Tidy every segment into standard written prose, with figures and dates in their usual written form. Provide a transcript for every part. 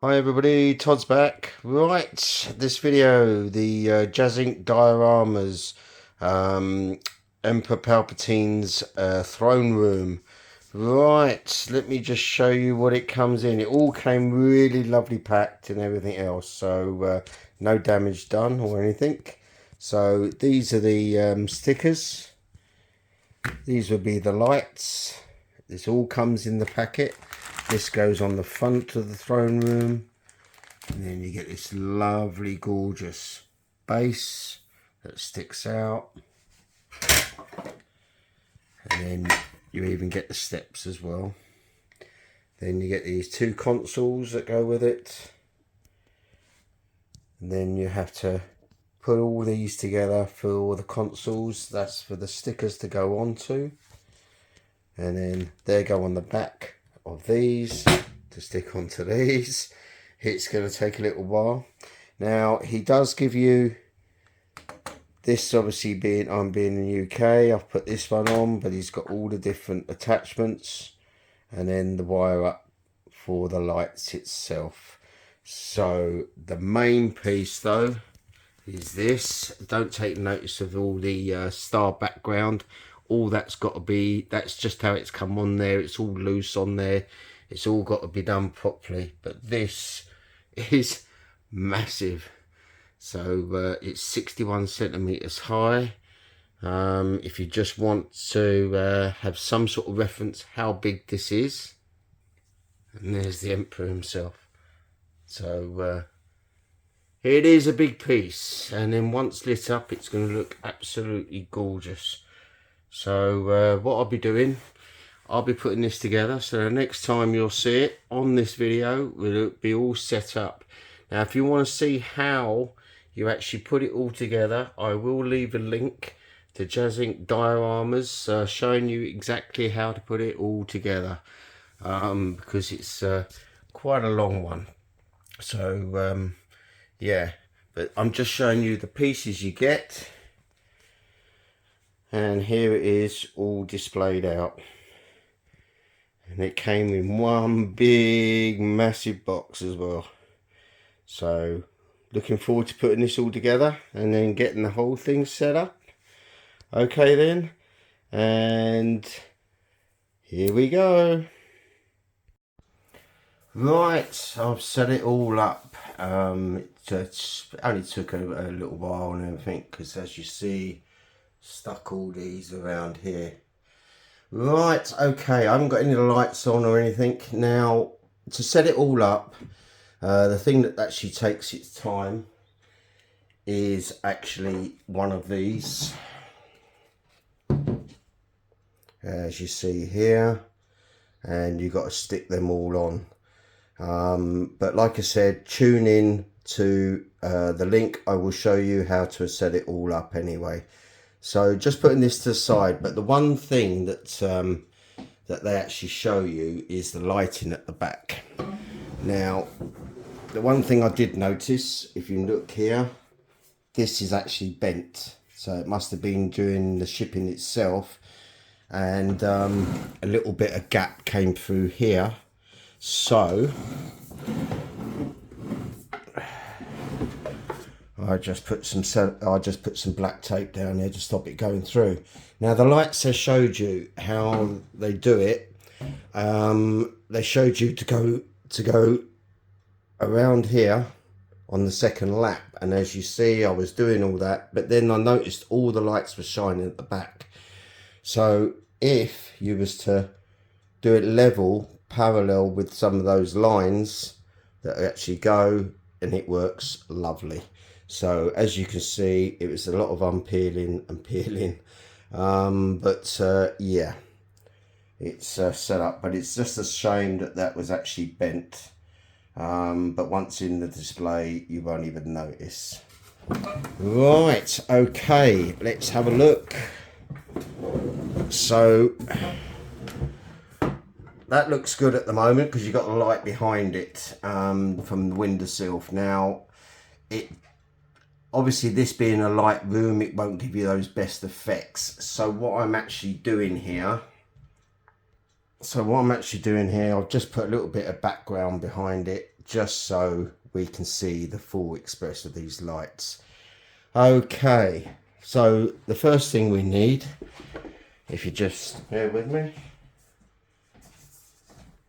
Hi everybody, Todd's back. Right, this video, the JazzInc dioramas, um, Emperor Palpatine's throne room. Right, let me just show you what it comes in. It all came really lovely packed and everything else, so no damage done or anything. So these are the stickers. These would be the lights. This all comes in the packet. This goes on the front of the throne room. And then you get this lovely, gorgeous base that sticks out. And then you even get the steps as well. Then you get these two consoles that go with it. And then you have to put all these together for all the consoles. That's for the stickers to go onto. And then they go on the back of these to stick onto these. It's going to take a little while. Now he does give you this, obviously being I'm being in the UK, I've put this one on, but he's got all the different attachments and then the wire up for the lights itself. So the main piece though is this. Don't take notice of all the star background. All that's got to be, that's just how it's come on there. It's all loose on there. It's all got to be done properly. But this is massive. So it's 61 centimeters high. If you just want to have some sort of reference how big this is. And there's the Emperor himself. So it is a big piece, and then once lit up it's going to look absolutely gorgeous. So what I'll be doing, I'll be putting this together, so the next time you'll see it on this video will be all set up. Now if you want to see how you actually put it all together, I will leave a link to JazzInc dioramas showing you exactly how to put it all together, because it's quite a long one. So yeah, but I'm just showing you the pieces you get, and here it is all displayed out. And it came in one big massive box as well. So looking forward to putting this all together and then getting the whole thing set up. Okay then, and here we go. Right, I've set it all up. It only took a little while and everything, because as you see, stuck all these around here. Right, okay, I haven't got any lights on or anything. Now, to set it all up, the thing that actually takes its time is actually one of these. As you see here, and you've got to stick them all on. But like I said, tune in to the link. I will show you how to set it all up anyway. So just putting this to the side, but the one thing that that they actually show you is the lighting at the back. Now, the one thing I did notice, if you look here, this is actually bent. So it must have been during the shipping itself, and a little bit of gap came through here. So I just put some black tape down there to stop it going through. Now the lights I showed you how they do it. They showed you to go around here on the second lap, and as you see, I was doing all that, but then I noticed all the lights were shining at the back. So if you was to do it level, parallel with some of those lines that actually go, and it works lovely. So as you can see, it was a lot of unpeeling and peeling, but yeah, it's set up. But it's just a shame that that was actually bent, but once in the display you won't even notice. Right, okay, let's have a look. So that looks good at the moment because you've got the light behind it from the windowsill. Now, it obviously, this being a light room, it won't give you those best effects. So what I'm actually doing here, I've just put a little bit of background behind it just so we can see the full expression of these lights. Okay, so the first thing we need, if you just bear with me,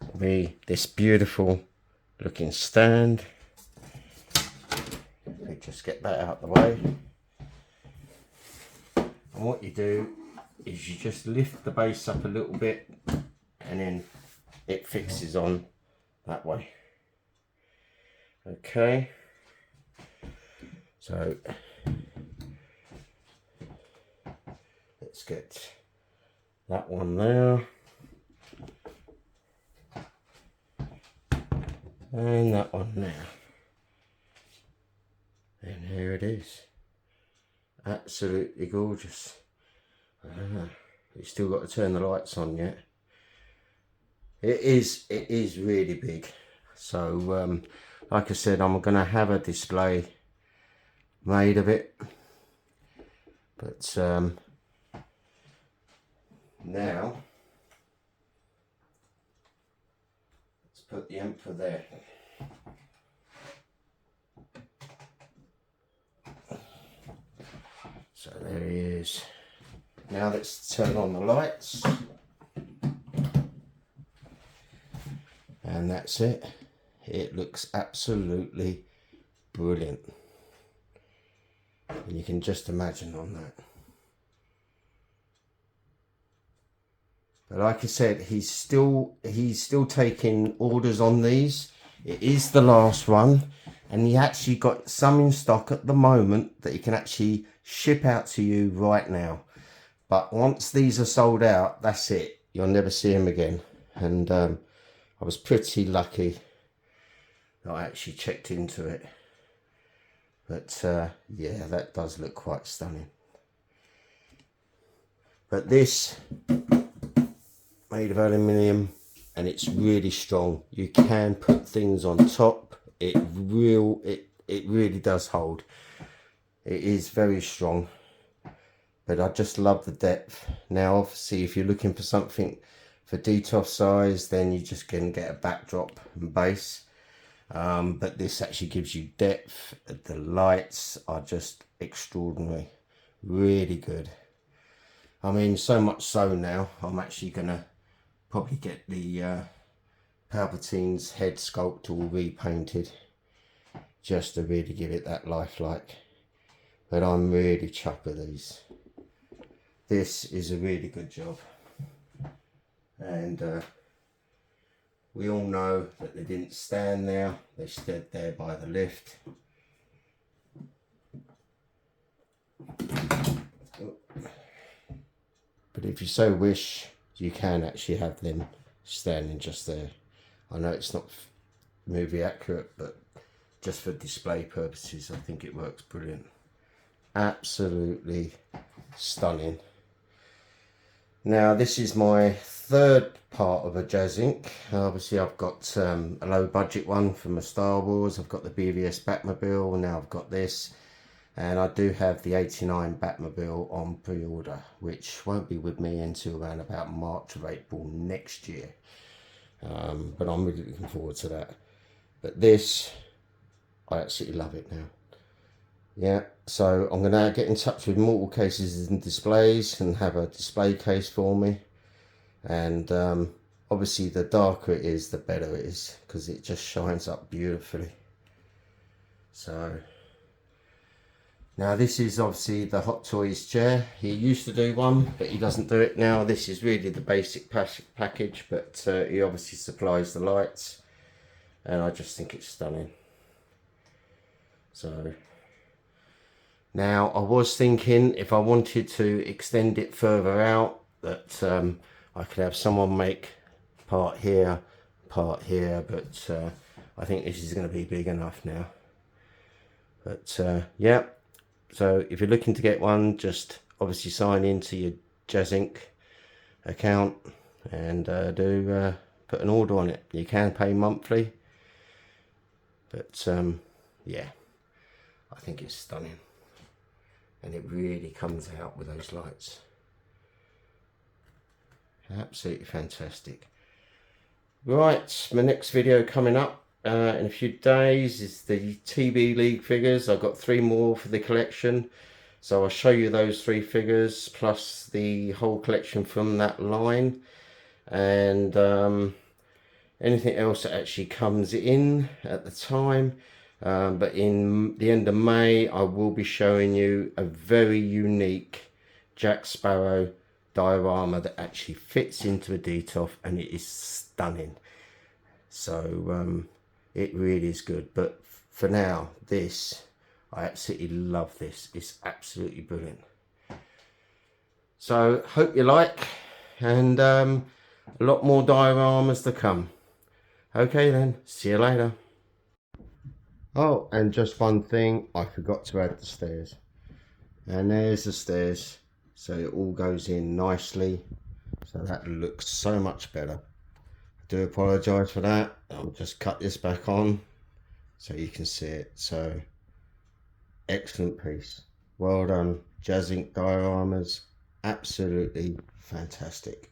will be this beautiful looking stand. We just get that out of the way. And what you do is you just lift the base up a little bit and then it fixes on that way. Okay, so let's get that one there and that one there, and here it is. Absolutely gorgeous. You've still got to turn the lights on yet. It is really big. So like I said, I'm going to have a display made of it, but now let's put the Emperor there. So there he is. Now let's turn on the lights, and that's it. It looks absolutely brilliant, and you can just imagine on that. But like I said, he's still taking orders on these. It is the last one, and he actually got some in stock at the moment that he can actually ship out to you right now. But once these are sold out, that's it. You'll never see him again. And I was pretty lucky that I actually checked into it. But yeah, that does look quite stunning. But this, made of aluminium, and it's really strong. You can put things on top. It really does hold. It is very strong, but I just love the depth. Now obviously if you're looking for something for detail size, then you just can get a backdrop and base, but this actually gives you depth. The lights are just extraordinary, really good. I mean, so much so now I'm actually gonna probably get the Palpatine's head sculpt all repainted just to really give it that lifelike. But I'm really chuffed with these. This is a really good job, and we all know that they didn't stand there, they stood there by the lift. But if you so wish, you can actually have them standing just there. I know it's not movie accurate, but just for display purposes, I think it works brilliant. Absolutely stunning. Now this is my third part of a JazzInc. Obviously I've got a low budget one from a Star Wars. I've got the BVS Batmobile, and now I've got this. And I do have the 89 Batmobile on pre-order, which won't be with me until around about March or April next year. But I'm really looking forward to that. But this, I absolutely love it now. Yeah, so I'm going to get in touch with Mortal Cases and Displays and have a display case for me. And obviously the darker it is, the better it is, because it just shines up beautifully. So now this is obviously the Hot Toys chair. He used to do one, but he doesn't do it now. This is really the basic package, but he obviously supplies the lights, and I just think it's stunning. So now I was thinking if I wanted to extend it further out, that I could have someone make part here, but I think this is going to be big enough now. But yeah, so if you're looking to get one, just obviously sign into your JazzInc account and put an order on it. You can pay monthly, but yeah, I think it's stunning, and it really comes out with those lights. Absolutely fantastic. Right, my next video coming up in a few days is the TB League figures. I've got 3 more for the collection. So I'll show you those 3 figures plus the whole collection from that line. And anything else that actually comes in at the time. But in the end of May, I will be showing you a very unique Jack Sparrow diorama that actually fits into a DTOF, and it is stunning. So it really is good. But for now, this, I absolutely love this. It's absolutely brilliant. So hope you like, and a lot more dioramas to come. Okay then, see you later. Oh, and just one thing, I forgot to add the stairs. And there's the stairs. So it all goes in nicely. So that looks so much better. I do apologise for that. I'll just cut this back on so you can see it. So excellent piece. Well done, JazzInc dioramas. Absolutely fantastic.